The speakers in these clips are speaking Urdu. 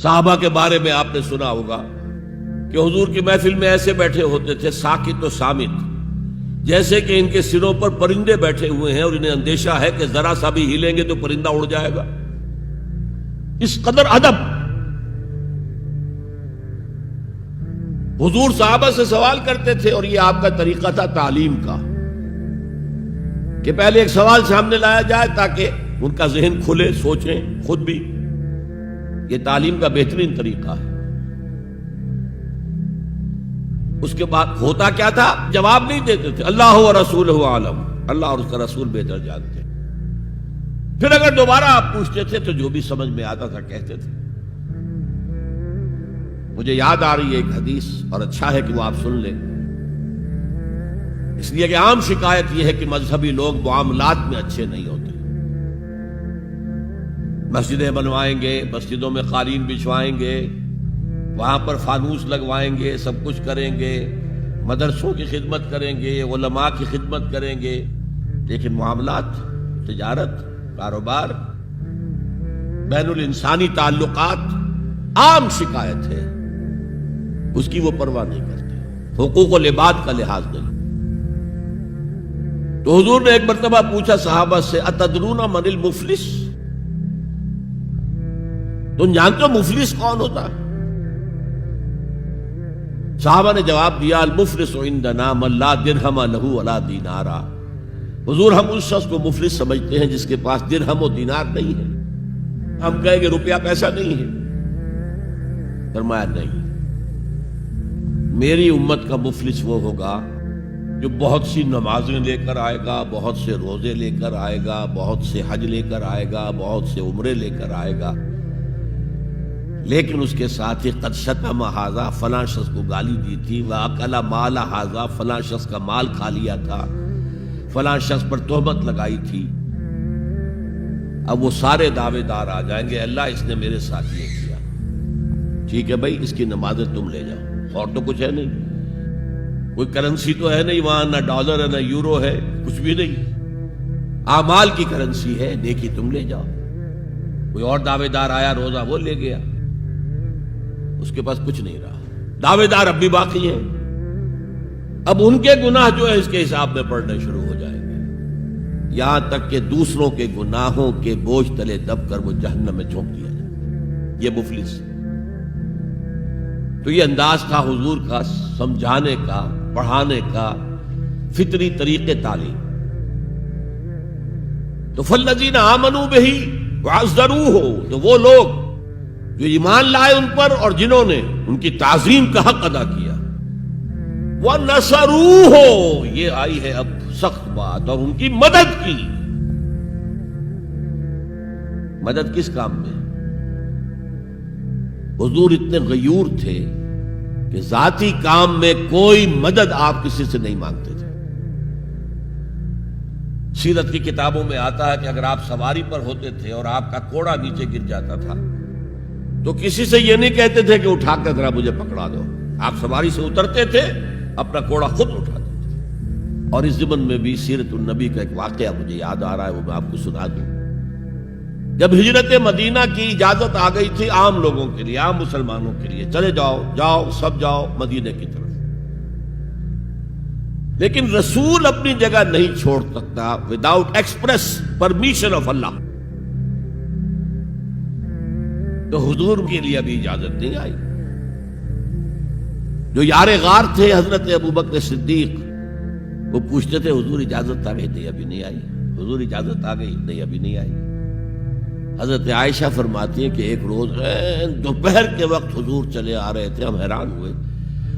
صحابہ کے بارے میں آپ نے سنا ہوگا کہ حضور کی محفل میں ایسے بیٹھے ہوتے تھے ساکت و سامت، جیسے کہ ان کے سروں پر پرندے بیٹھے ہوئے ہیں اور انہیں اندیشہ ہے کہ ذرا سا بھی ہلیں گے تو پرندہ اڑ جائے گا، اس قدر ادب۔ حضور صحابہ سے سوال کرتے تھے اور یہ آپ کا طریقہ تھا تعلیم کا کہ پہلے ایک سوال سامنے لایا جائے تاکہ ان کا ذہن کھلے، سوچیں خود بھی۔ یہ تعلیم کا بہترین طریقہ ہے۔ اس کے بعد ہوتا کیا تھا؟ جواب نہیں دیتے تھے، اللہ و رسولہ عالم، اللہ اور اس کا رسول بہتر جانتے۔ پھر اگر دوبارہ آپ پوچھتے تھے تو جو بھی سمجھ میں آتا تھا کہتے تھے۔ مجھے یاد آ رہی ہے ایک حدیث، اور اچھا ہے کہ وہ آپ سن لیں، اس لیے کہ عام شکایت یہ ہے کہ مذہبی لوگ معاملات میں اچھے نہیں ہوتے۔ مسجدیں بنوائیں گے، مسجدوں میں قالین بچھوائیں گے، وہاں پر فانوس لگوائیں گے، سب کچھ کریں گے، مدرسوں کی خدمت کریں گے، علماء کی خدمت کریں گے، لیکن معاملات، تجارت، کاروبار، بین الانسانی تعلقات، عام شکایت ہے، اس کی وہ پرواہ نہیں کرتے، حقوق و العباد کا لحاظ نہیں۔ تو حضور نے ایک مرتبہ پوچھا صحابہ سے، اتدرون من المفلس؟ تم جانتے ہو مفلس کون ہوتا؟ صحابہ نے جواب دیا، المفلس عندنا من لا درہم لہ ولا دینارا۔ حضور ہم اس شخص کو مفلس سمجھتے ہیں جس کے پاس درہم و دینار نہیں ہے۔ ہم کہیں گے روپیہ پیسہ نہیں ہے، فرمایا نہیں، میری امت کا مفلس وہ ہوگا جو بہت سی نمازیں لے کر آئے گا، بہت سے روزے لے کر آئے گا، بہت سے حج لے کر آئے گا، بہت سے عمرے لے کر آئے گا، لیکن اس کے ساتھ ہی قد شتم ھذا، فلاں شخص کو گالی دی تھی، واکل مال ھذا، فلاں شخص کا مال کھا لیا تھا، فلاں شخص پر تہمت لگائی تھی۔ اب وہ سارے دعوے دار آ جائیں گے، اللہ اس نے میرے ساتھ یہ کیا، ٹھیک ہے بھائی اس کی نمازیں تم لے جاؤ، اور تو کچھ ہے نہیں، کوئی کرنسی تو ہے نہیں وہاں، نہ ڈالر ہے نہ یورو ہے، کچھ بھی نہیں، اعمال کی کرنسی ہے، نیکی تم لے جاؤ۔ کوئی اور دعوے دار آیا، روزہ وہ لے گیا، اس کے پاس کچھ نہیں رہا، دعوے دار اب بھی باقی ہیں۔ اب ان کے گناہ جو ہے اس کے حساب میں پڑنے شروع ہو جائیں گے، یہاں تک کہ دوسروں کے گناہوں کے بوجھ تلے دب کر وہ جہنم میں جھونک دیا جائے۔ یہ مفلس۔ تو یہ انداز تھا حضور کا سمجھانے کا، پڑھانے کا، فطری طریقے تعلیم۔ تو فالذین آمنوا بہ وعزروہ، تو وہ لوگ جو ایمان لائے ان پر اور جنہوں نے ان کی تعظیم کا حق ادا کیا، وَنَصَرُوهُ، یہ آئی ہے اب سخت بات، اور ان کی مدد کی۔ مدد کس کام میں؟ حضور اتنے غیور تھے کہ ذاتی کام میں کوئی مدد آپ کسی سے نہیں مانگتے تھے۔ سیرت کی کتابوں میں آتا ہے کہ اگر آپ سواری پر ہوتے تھے اور آپ کا کوڑا نیچے گر جاتا تھا تو کسی سے یہ نہیں کہتے تھے کہ اٹھا کر ذرا مجھے پکڑا دو، آپ سواری سے اترتے تھے، اپنا کوڑا خود اٹھاتے تھے۔ اور اس ضمن میں بھی سیرت النبی کا ایک واقعہ مجھے یاد آ رہا ہے، وہ میں آپ کو سنا دوں۔ جب ہجرت مدینہ کی اجازت آ گئی تھی عام لوگوں کے لیے، عام مسلمانوں کے لیے، چلے جاؤ جاؤ سب جاؤ مدینہ کی طرف، لیکن رسول اپنی جگہ نہیں چھوڑ سکتا وداؤٹ ایکسپریس پرمیشن آف اللہ۔ تو حضور کے لیے ابھی اجازت نہیں آئی۔ جو یار غار تھے حضرت ابوبکر صدیق، وہ پوچھتے تھے حضور اجازت آ گئی؟ نہیں ابھی نہیں آئی۔ حضور اجازت آ گئی؟ نہیں ابھی نہیں آئی۔ حضرت عائشہ فرماتی ہیں کہ ایک روز دوپہر کے وقت حضور چلے آ رہے تھے، ہم حیران ہوئے۔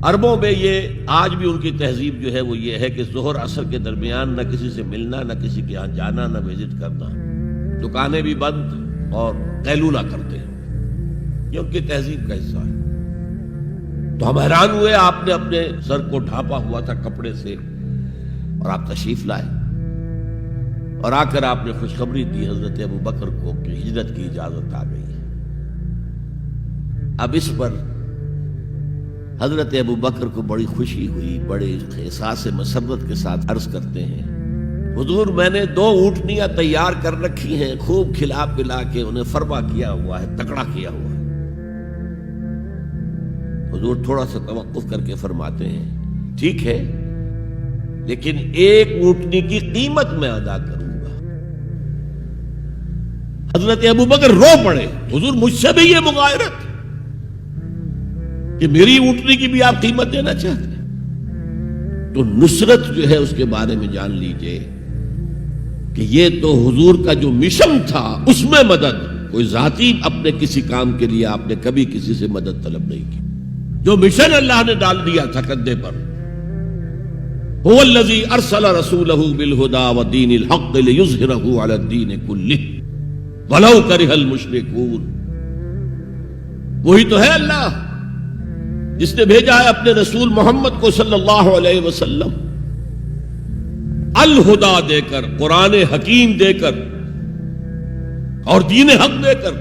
عربوں میں یہ آج بھی ان کی تہذیب جو ہے وہ یہ ہے کہ ظہر عصر کے درمیان نہ کسی سے ملنا، نہ کسی کے یہاں جانا، نہ وزٹ کرنا، دکانیں بھی بند اور قیلولہ کرتے ہیں، یہ ان کی تہذیب کا حصہ ہے۔ تو ہم حیران ہوئے، آپ نے اپنے سر کو ڈھانپا ہوا تھا کپڑے سے اور آپ تشریف لائے، اور آ کر آپ نے خوشخبری دی حضرت ابوبکر کو کہ ہجرت کی اجازت آ گئی ہے۔ اب اس پر حضرت ابوبکر کو بڑی خوشی ہوئی، بڑے احساس مسرت کے ساتھ عرض کرتے ہیں، حضور میں نے 2 اونٹنیاں تیار کر رکھی ہیں، خوب کھلا پلا کے انہیں فرما کیا ہوا ہے، تکڑا کیا ہوا ہے، حضور تھوڑا سا توقف کر کے فرماتے ہیں ٹھیک ہے لیکن ایک اونٹنی کی قیمت میں ادا کروں گا. حضرت ابو بکر رو پڑے حضور مجھ سے بھی یہ مغایرت کہ میری اونٹنی کی بھی آپ قیمت دینا چاہتے ہیں. تو نصرت جو ہے اس کے بارے میں جان لیجئے کہ یہ تو حضور کا جو مشن تھا اس میں مدد کوئی ذاتی اپنے کسی کام کے لیے آپ نے کبھی کسی سے مدد طلب نہیں کی. جو مشن اللہ نے ڈال دیا تھا کندھے پر هو الذي ارسل رسوله بالهدى ودين الحق ليظهره على الدين كله ولو كره المشركون. وہی تو ہے اللہ جس نے بھیجا ہے اپنے رسول محمد کو صلی اللہ علیہ وسلم الہدا دے کر قرآن حکیم دے کر اور دین حق دے کر.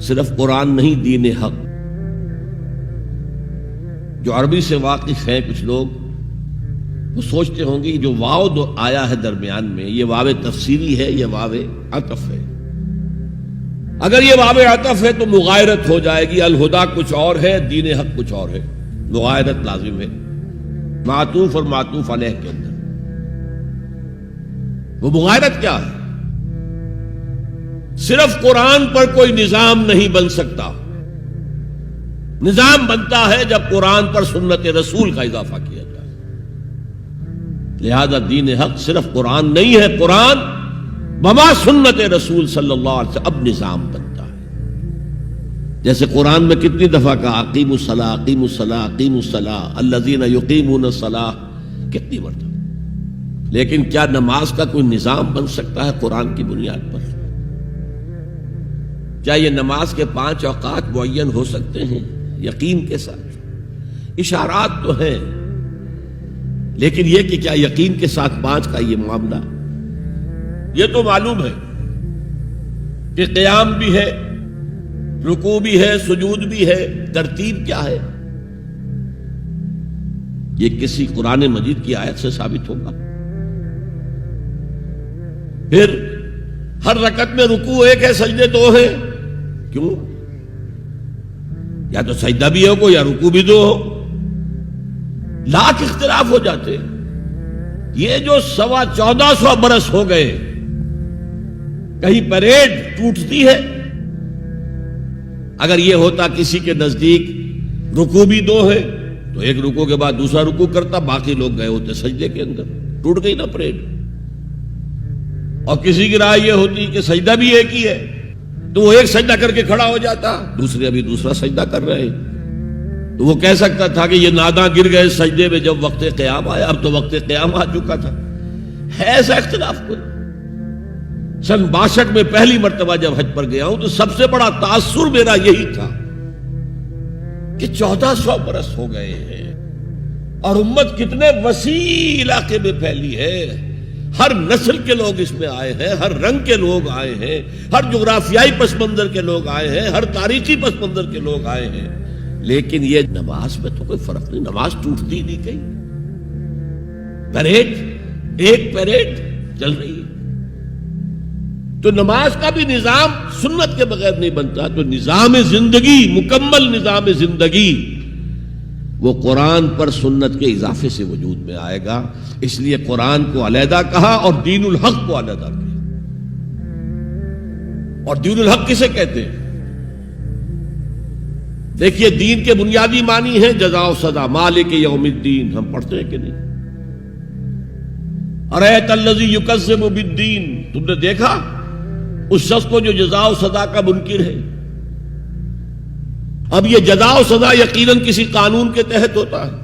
صرف قرآن نہیں دین حق. جو عربی سے واقف ہیں کچھ لوگ وہ سوچتے ہوں گے جو واو آیا ہے درمیان میں یہ واو تفسیری ہے یہ واو عطف ہے. اگر یہ واو عطف ہے تو مغایرت ہو جائے گی. الہدا کچھ اور ہے دین حق کچھ اور ہے. مغایرت لازم ہے معطوف اور معطوف علیہ کے اندر. وہ مغایرت کیا ہے؟ صرف قرآن پر کوئی نظام نہیں بن سکتا. نظام بنتا ہے جب قرآن پر سنت رسول کا اضافہ کیا جائے. لہذا دین حق صرف قرآن نہیں ہے قرآن بما سنت رسول صلی اللہ علیہ وسلم اب نظام بنتا ہے. جیسے قرآن میں کتنی دفعہ کہا اقیموا الصلاۃ اقیموا الصلاۃ اقیموا الصلاۃ الذین یقیمون الصلاۃ کتنی مرتبہ. لیکن کیا نماز کا کوئی نظام بن سکتا ہے قرآن کی بنیاد پر؟ کیا یہ نماز کے 5 اوقات معین ہو سکتے ہیں یقین کے ساتھ؟ اشارات تو ہیں لیکن یہ کہ کیا یقین کے ساتھ 5 کا یہ معاملہ؟ یہ تو معلوم ہے کہ قیام بھی ہے رکوع بھی ہے سجود بھی ہے. ترتیب کیا ہے؟ یہ کسی قرآن مجید کی آیت سے ثابت ہوگا؟ پھر ہر رکعت میں رکوع ایک ہے سجدے 2 ہیں. کیوں؟ یا تو سجدہ بھی ہو یا رکوع بھی 2 ہو. لاکھ اختلاف ہو جاتے. یہ جو 1450 برس ہو گئے کہیں پریڈ ٹوٹتی ہے. اگر یہ ہوتا کسی کے نزدیک رکوع بھی 2 ہے تو ایک رکوع کے بعد دوسرا رکوع کرتا باقی لوگ گئے ہوتے سجدے کے اندر. ٹوٹ گئی نا پریڈ. اور کسی کی رائے یہ ہوتی کہ سجدہ بھی ایک ہی ہے تو وہ ایک سجدہ کر کے کھڑا ہو جاتا دوسرے ابھی دوسرا سجدہ کر رہے ہیں تو وہ کہہ سکتا تھا کہ یہ ناداں گر گئے سجدے میں جب وقت قیام آیا. اب تو وقت قیام آ چکا تھا. ہے ایسا اختلاف کوئی؟ سن 62 میں پہلی مرتبہ جب حج پر گیا ہوں تو سب سے بڑا تاثر میرا یہی تھا کہ 1400 برس ہو گئے ہیں اور امت کتنے وسیع علاقے میں پھیلی ہے. ہر نسل کے لوگ اس میں آئے ہیں ہر رنگ کے لوگ آئے ہیں ہر جغرافیائی پس منظر کے لوگ آئے ہیں ہر تاریخی پس منظر کے لوگ آئے ہیں. لیکن یہ نماز میں تو کوئی فرق نہیں. نماز ٹوٹتی نہیں کہیں. پریڈ ایک پریڈ چل رہی ہے. تو نماز کا بھی نظام سنت کے بغیر نہیں بنتا. تو نظام زندگی مکمل نظام زندگی وہ قرآن پر سنت کے اضافے سے وجود میں آئے گا. اس لیے قرآن کو علیحدہ کہا اور دین الحق کو علیحدہ کیا. اور دین الحق کسے کہتے ہیں؟ دیکھیے دین کے بنیادی معنی ہیں جزا و سزا. مالک یوم الدین ہم پڑھتے ہیں کہ نہیں؟ ارأیت الذی یکذب بالدین. تم نے دیکھا اس شخص کو جو جزا و سزا کا منکر ہے. اب یہ جزا و سزا یقیناً کسی قانون کے تحت ہوتا ہے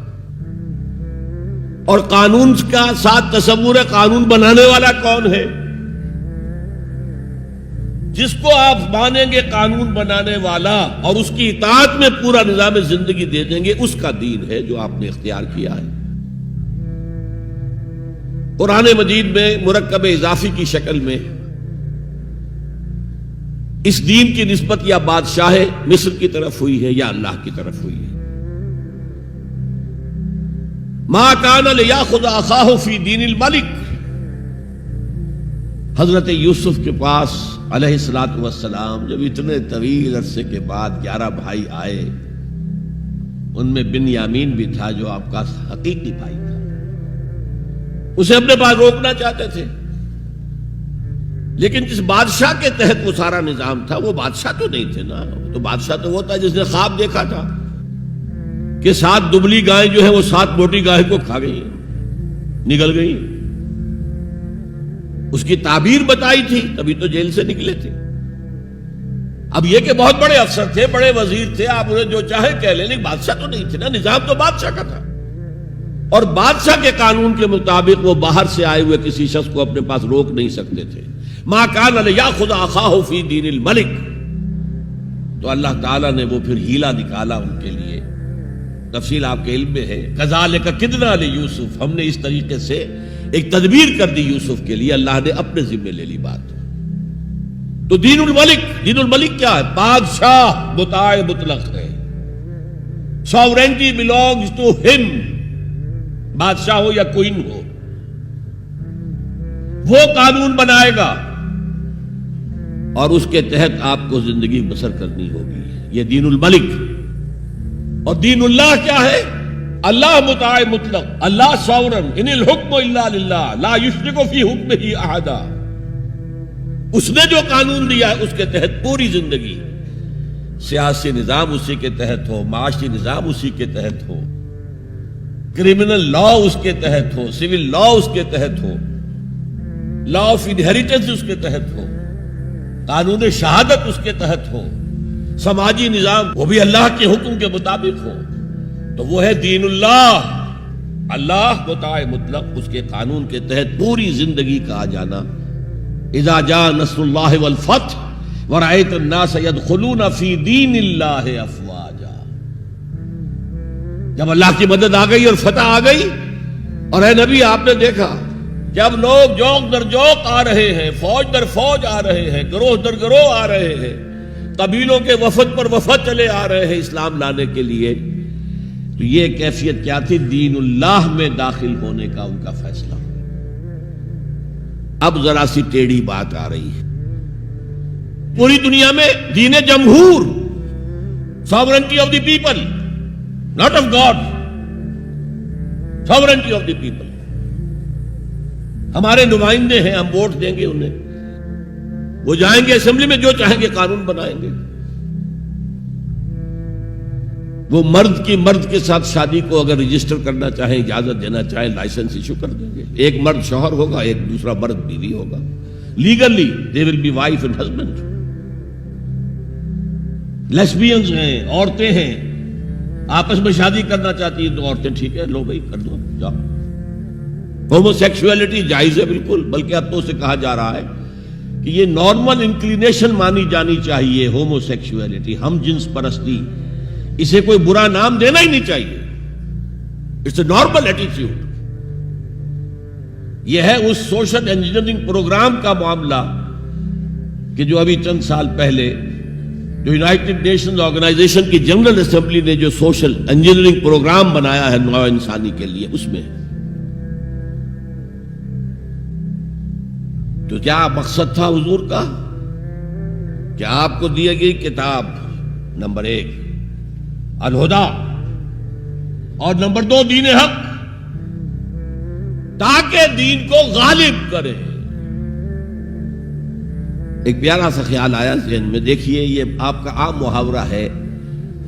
اور قانون کا ساتھ تصور ہے قانون بنانے والا کون ہے؟ جس کو آپ مانیں گے قانون بنانے والا اور اس کی اطاعت میں پورا نظام زندگی دے دیں گے اس کا دین ہے جو آپ نے اختیار کیا ہے. قرآن مجید میں مرکب اضافی کی شکل میں اس دین کی نسبت یا بادشاہ مصر کی طرف ہوئی ہے یا اللہ کی طرف ہوئی ہے. ما کان لیاخذ اخاہ فی دین الملک. حضرت یوسف کے پاس علیہ الصلوۃ والسلام جب اتنے طویل عرصے کے بعد 11 بھائی آئے ان میں بنیامین بھی تھا جو آپ کا حقیقی بھائی تھا. اسے اپنے پاس روکنا چاہتے تھے، لیکن جس بادشاہ کے تحت وہ سارا نظام تھا وہ بادشاہ تو نہیں تھے نا. تو بادشاہ تو وہ تھا جس نے خواب دیکھا تھا کہ 7 دبلی گائیں جو ہے وہ 7 موٹی گائے کو کھا گئی، نگل گئی. اس کی تعبیر بتائی تھی، تبھی تو جیل سے نکلے تھے. اب یہ کہ بہت بڑے افسر تھے، بڑے وزیر تھے، آپ انہیں جو چاہے کہہ لیں، لیکن بادشاہ تو نہیں تھے نا. نظام تو بادشاہ کا تھا، اور بادشاہ کے قانون کے مطابق وہ باہر سے آئے ہوئے کسی شخص کو اپنے پاس روک نہیں سکتے تھے. ما کان لیاخذ اخاہ فی دین الملک. تو اللہ تعالیٰ نے وہ پھر ہیلا نکالا ان کے لیے. تفصیل آپ کے علم میں ہے. کذالک کدنا لیوسف، ہم نے اس طریقے سے ایک تدبیر کر دی یوسف کے لیے. اللہ نے اپنے ذمے لے لی بات. تو دین الملک، دین الملک کیا ہے؟ بادشاہ مطاع مطلق ہے. ساورینٹی بلونگز ٹو ہم. بادشاہ ہو یا کوئن ہو، وہ قانون بنائے گا اور اس کے تحت آپ کو زندگی بسر کرنی ہوگی. یہ دین الملک. اور دین اللہ کیا ہے؟ اللہ مطاع مطلق، اللہ ساورن، ان الحکم الا للہ لا یشرک فی حکمہ احدا. اس نے جو قانون دیا ہے اس کے تحت پوری زندگی. سیاسی نظام اسی کے تحت ہو، معاشی نظام اسی کے تحت ہو، کرمنل لا اس کے تحت ہو، سول لا اس کے تحت ہو، لا آف انہیریٹنس اس کے تحت ہو، قانون شہادت اس کے تحت ہو، سماجی نظام وہ بھی اللہ کے حکم کے مطابق ہو. تو وہ ہے دین اللہ. اللہ مطاع مطلق، اس کے قانون کے تحت پوری زندگی کا آ جانا. اذا جاء نصر اللہ والفتح ورأیت الناس يدخلون فی دین اللہ افواجا. جب اللہ کی مدد آ گئی اور فتح آ گئی، اور اے نبی آپ نے دیکھا جب لوگ جوق در جوق آ رہے ہیں، فوج در فوج آ رہے ہیں، گروہ در گروہ آ رہے ہیں، قبیلوں کے وفد پر وفد چلے آ رہے ہیں اسلام لانے کے لیے، تو یہ کیفیت کیا تھی؟ دین اللہ میں داخل ہونے کا ان کا فیصلہ. اب ذرا سی ٹیڑھی بات آ رہی ہے. پوری دنیا میں دین جمہور، sovereignty of the people, not of God, sovereignty of the people. ہمارے نمائندے ہیں، ہم ووٹ دیں گے انہیں، وہ جائیں گے اسمبلی میں، جو چاہیں گے قانون بنائیں گے. وہ مرد کی مرد کے ساتھ شادی کو اگر رجسٹر کرنا چاہیں، اجازت دینا چاہیں، لائسنس ایشو کر دیں گے. ایک مرد شوہر ہوگا، ایک دوسرا مرد بیوی ہوگا. Legally they will be wife and husband. Lesbians ہیں، عورتیں ہیں، آپس میں شادی کرنا چاہتی ہیں تو عورتیں ٹھیک ہے، لو بھائی کر دو، جاؤ. ہومو سیکسولیٹی جائز ہے بالکل، بلکہ اب تو اسے کہا جا رہا ہے کہ یہ نارمل انکلینیشن مانی جانی چاہیے. ہومو سیکسولیٹی، ہم جنس پرستی، اسے کوئی برا نام دینا ہی نہیں چاہیے. It's a normal attitude. یہ ہے اس سوشل انجینئرنگ پروگرام کا معاملہ کہ جو ابھی چند سال پہلے جو یونائٹڈ نیشنز آرگنائزیشن کی جنرل اسمبلی نے جو سوشل انجینئرنگ پروگرام بنایا ہے نوع انسانی کے لیے، اس میں تو کیا مقصد تھا حضور کا؟ کہ آپ کو دی گئی کتاب نمبر 1 الہدا، اور نمبر 2 دین حق، تاکہ دین کو غالب کرے. ایک پیارا سا خیال آیا ذہن میں. دیکھیے یہ آپ کا عام محاورہ ہے،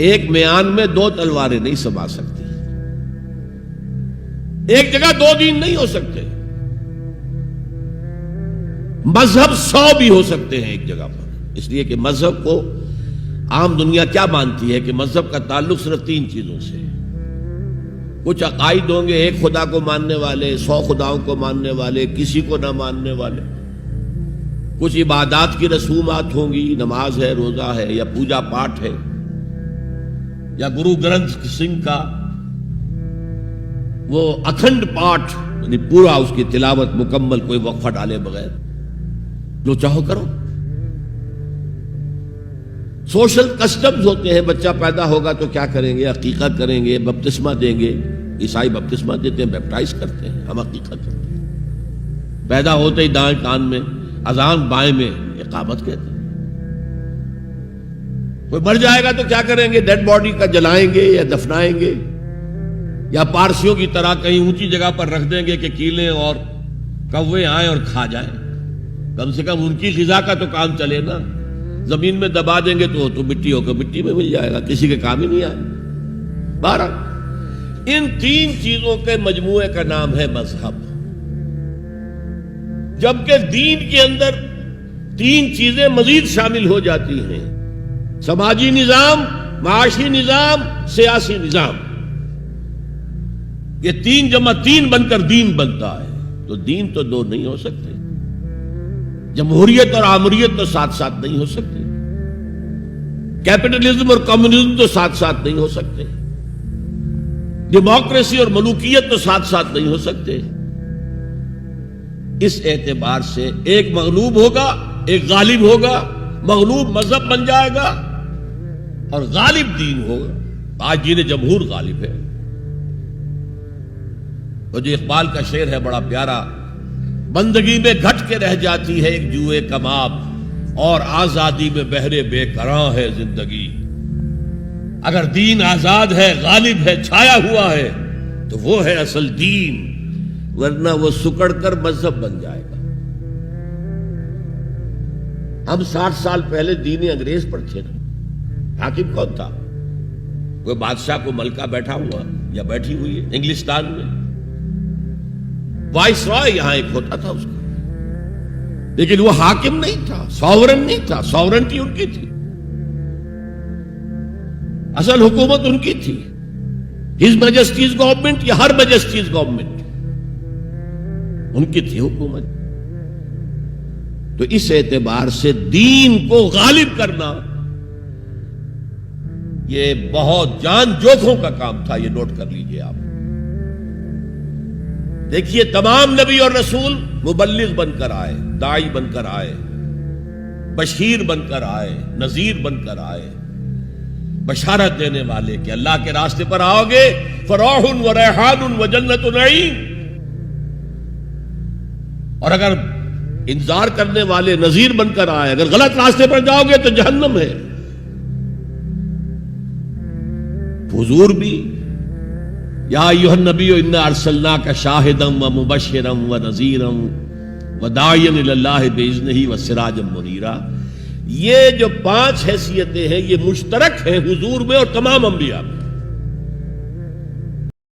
ایک میان میں 2 تلواریں نہیں سما سکتی. ایک جگہ 2 دین نہیں ہو سکتے. مذہب 100 بھی ہو سکتے ہیں ایک جگہ پر. اس لیے کہ مذہب کو عام دنیا کیا مانتی ہے کہ مذہب کا تعلق صرف 3 چیزوں سے. کچھ عقائد ہوں گے، ایک خدا کو ماننے والے، 100 خداؤں کو ماننے والے، کسی کو نہ ماننے والے. کچھ عبادات کی رسومات ہوں گی، نماز ہے، روزہ ہے، یا پوجا پاٹ ہے، یا گرو گرنتھ سنگھ کا وہ اکھنڈ پاٹ، یعنی پورا اس کی تلاوت مکمل، کوئی وقفہ ڈالے بغیر، جو چاہو کرو. سوشل کسٹمز ہوتے ہیں. بچہ پیدا ہوگا تو کیا کریں گے؟ عقیقہ کریں گے، بپتسمہ دیں گے. عیسائی بپتسمہ دیتے ہیں، بیپٹائز کرتے ہیں. ہم عقیقہ کرتے ہیں. پیدا ہوتے ہی دائیں کان میں اذان، بائیں میں اقامت کہتے ہیں. کوئی مر جائے گا تو کیا کریں گے؟ ڈیڈ باڈی کا جلائیں گے یا دفنائیں گے، یا پارسیوں کی طرح کہیں اونچی جگہ پر رکھ دیں گے کہ کیلیں اور کوے آئیں اور کھا جائیں؟ کم سے کم ان کی غذا کا تو کام چلے نا۔ زمین میں دبا دیں گے تو مٹی ہو کر مٹی میں مل جائے گا، کسی کے کام ہی نہیں آئے۔ بہرحال ان تین چیزوں کے مجموعے کا نام ہے مذہب، جبکہ دین کے اندر تین چیزیں مزید شامل ہو جاتی ہیں: سماجی نظام، معاشی نظام، سیاسی نظام۔ یہ تین جمع تین بن کر دین بنتا ہے، تو دین تو دو نہیں ہو سکتے۔ جمہوریت اور آمریت تو ساتھ ساتھ نہیں ہو سکتے، کیپٹلزم اور کمیونزم تو ساتھ ساتھ نہیں ہو سکتے، ڈیموکریسی اور ملوکیت تو ساتھ ساتھ نہیں ہو سکتے۔ اس اعتبار سے ایک مغلوب ہوگا، ایک غالب ہوگا۔ مغلوب مذہب بن جائے گا اور غالب دین ہوگا۔ آج دین جمہور غالب ہے۔ تو جو اقبال کا شعر ہے بڑا پیارا: بندگی میں گھٹ کے رہ جاتی ہے ایک جوئے کباب، اور آزادی میں بہرے بے قرار ہے زندگی۔ اگر دین آزاد ہے، غالب ہے، چھایا ہوا ہے، تو وہ ہے اصل دین، ورنہ وہ سکڑ کر مذہب بن جائے گا۔ ہم 60 سال پہلے دین انگریز پر تھے نا۔ حاکم کون تھا؟ کوئی بادشاہ کو ملکہ بیٹھا ہوا یا بیٹھی ہوئی ہے انگلستان میں، وائس رائے یہاں ایک ہوتا تھا اس کا، لیکن وہ حاکم نہیں تھا، ساورن نہیں تھا۔ ساورنٹی ان کی تھی، اصل حکومت ان کی تھی۔ ہز میجسٹیز گورنمنٹ یا ہر میجسٹیز گورنمنٹ، ان کی تھی حکومت۔ تو اس اعتبار سے دین کو غالب کرنا یہ بہت جان جوکھوں کا کام تھا، یہ نوٹ کر لیجئے آپ۔ دیکھیے تمام نبی اور رسول مبلغ بن کر آئے، داعی بن کر آئے، بشیر بن کر آئے، نذیر بن کر آئے، بشارت دینے والے کہ اللہ کے راستے پر آؤ گے فروح و ریحان و جنت نعیم، اور اگر انذار کرنے والے نذیر بن کر آئے، اگر غلط راستے پر جاؤ گے تو جہنم ہے۔ حضور بھی یا ایھا النبی انا ارسلناک شاہدا و مبشرا و نذیرا و داعیا الی اللہ باذنہ و سراجا منیرا، یہ جو 5 حیثیتیں ہیں یہ مشترک ہیں حضور میں اور تمام انبیاء میں۔